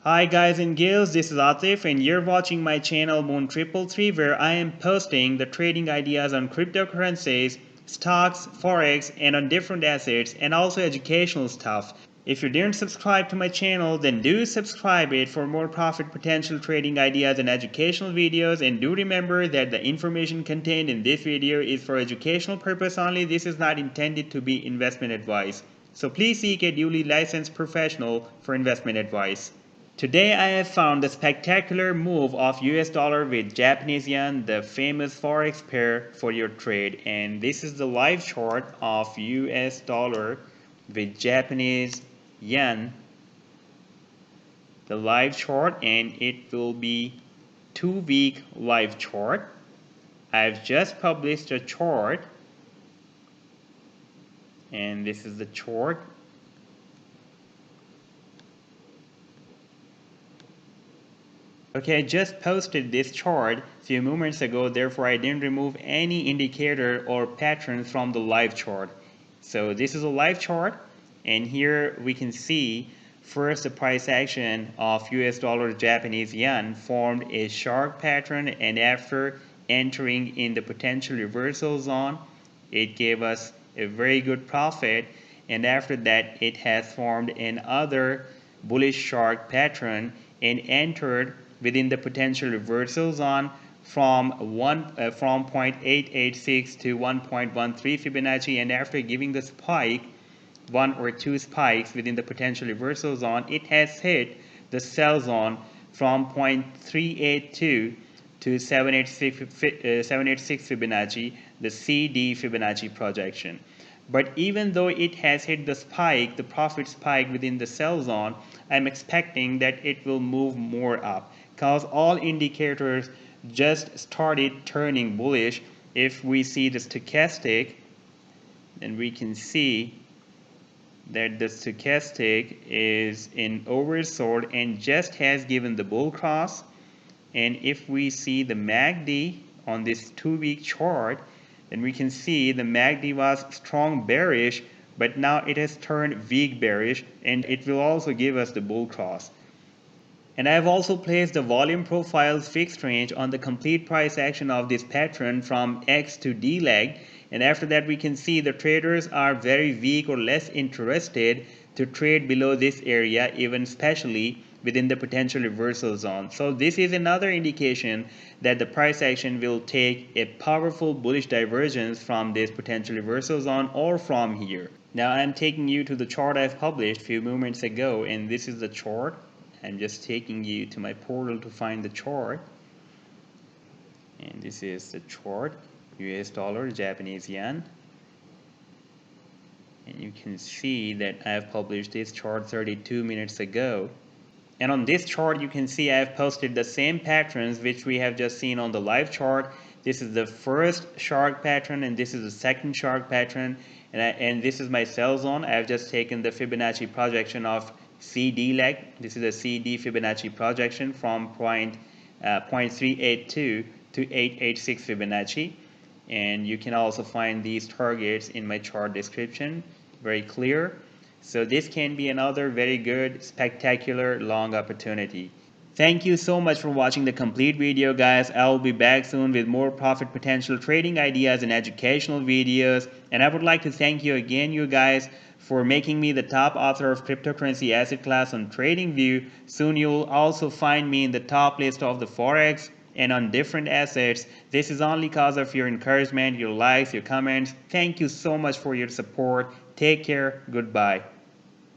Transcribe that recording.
Hi guys and girls, this is Atif and you're watching my channel Moon333 where I am posting the trading ideas on cryptocurrencies, stocks, forex and on different assets and also educational stuff. If you didn't subscribe to my channel then do subscribe it for more profit potential trading ideas and educational videos, and do remember that the information contained in this video is for educational purpose only. This is not intended to be investment advice. So please seek a duly licensed professional for investment advice. Today I have found the spectacular move of US dollar with Japanese yen, the famous forex pair for your trade, and this is the live chart of US dollar with Japanese yen, the live chart, and it will be 2-week live chart. I've just published a chart and this is the chart. Okay, I just posted this chart a few moments ago, therefore I didn't remove any indicator or pattern from the live chart. So this is a live chart, and here we can see first the price action of US dollar Japanese yen formed a sharp pattern, and after entering in the potential reversal zone, it gave us a very good profit, and after that it has formed another bullish sharp pattern and entered within the potential reversal zone from 0.886 to 1.13 Fibonacci, and after giving the spike, one or two spikes within the potential reversal zone, it has hit the sell zone from 0.382 to 786 Fibonacci, the CD Fibonacci projection. But even though it has hit the spike, the profit spike within the sell zone, I'm expecting that it will move more up because all indicators just started turning bullish. If we see the stochastic, then we can see that the stochastic is in oversold and just has given the bull cross. And if we see the MACD on this 2-week chart, then we can see the MACD was strong bearish, but now it has turned weak bearish, and it will also give us the bull cross. And I have also placed the volume profiles fixed range on the complete price action of this pattern from X to D leg, and after that we can see the traders are very weak or less interested to trade below this area, even especially within the potential reversal zone. So this is another indication that the price action will take a powerful bullish divergence from this potential reversal zone or from here. Now I'm taking you to the chart I've published a few moments ago, and this is the chart. I'm just taking you to my portal to find the chart, and this is the chart, US dollar, Japanese yen. And you can see that I've published this chart 32 minutes ago. And on this chart you can see I've posted the same patterns which we have just seen on the live chart. This is the first shark pattern and this is the second shark pattern, and this is my sell zone. I've just taken the Fibonacci projection of CD leg. This is a CD Fibonacci projection from 0.382 to 886 Fibonacci, and you can also find these targets in my chart description, very clear. So this can be another very good spectacular long opportunity. Thank you so much for watching the complete video, guys. I will be back soon with more profit potential trading ideas and educational videos. And I would like to thank you again, you guys, for making me the top author of cryptocurrency asset class on TradingView. Soon you will also find me in the top list of the Forex and on different assets. This is only because of your encouragement, your likes, your comments. Thank you so much for your support. Take care. Goodbye.